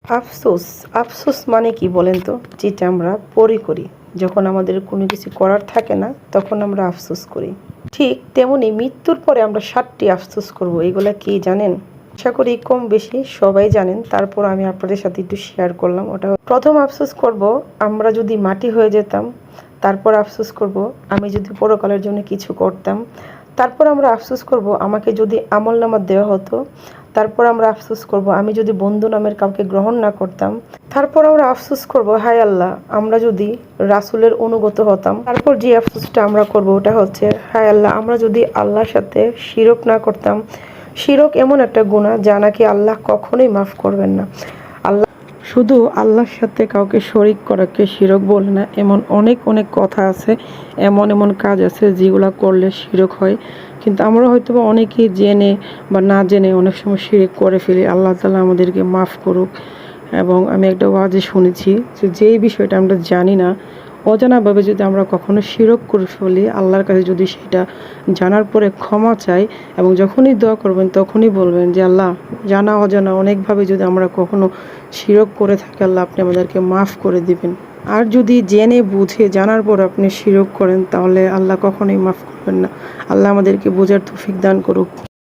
আফসোস, আফসোস মানে কি বলেন তো? যেটা আমরা পরে করি। যখন আমাদের কোনো কিছু করার থাকে না, তখন আমরা আফসোস করি। ঠিক তেমনি মৃত্যুর পরে আমরা 7টি আফসোস করব। এগুলা কি জানেন? আশা করি কম বেশি সবাই জানেন। তারপর আমি আপনাদের সাথে একটু শেয়ার করলাম। ওটা প্রথম আফসোস করব, আমরা যদি মাটি হয়ে যেতাম। তারপর আফসোস করব, আমি যদি পরকালের জন্য কিছু করতাম। তারপর আমরা আফসোস করব, আমাকে যদি আমলনামা দেওয়া হতো। তারপর আমরা আফসোস করব, আমি যদি বন্ধু নামের কাউকে গ্রহণ না করতাম। তারপর আমরা আফসোস করব, হায় আল্লাহ, আমরা যদি রাসূলের অনুগত হতাম। তারপর যে আফসোসটা আমরা করব ওটা হচ্ছে, হায় আল্লাহ, আমরা যদি আল্লাহর সাথে শিরক না করতাম। শিরক এমন একটা গুনাহ যা নাকি আল্লাহ কখনোই মাফ করবেন না। আল্লাহ শুধু আল্লাহর সাথে কাউকে শরিক করাকে শিরক বলে না, এমন অনেক অনেক কথা আছে, এমন এমন কাজ আছে যেগুলো করলে শিরক হয়। কিন্তু আমরা হয়তো বা অনেকেই জেনে বা না জেনে অনেক সময় শিরক করে ফেলি। আল্লাহ তাআলা আমাদেরকে মাফ করুক। এবং আমি একটা ওয়াজে শুনেছি যে যেই বিষয়টা আমরা জানি না, অজানাভাবে যদি আমরা কখনো শিরক করে ফেলি, আল্লাহর কাছে যদি সেটা জানার পরে ক্ষমা চাই এবং যখনই দোয়া করবেন তখনই বলবেন যে আল্লাহ, জানা অজানা অনেকভাবে যদি আমরা কখনো শিরক করে থাকি, আল্লাহ আপনি আমাদেরকে মাফ করে দিবেন। আর যদি জেনে বুঝে জানার পর আপনি শিরক করেন, তাহলে আল্লাহ কখনোই মাফ করবেন না। আল্লাহ আমাদেরকে বোঝার তৌফিক দান করুক।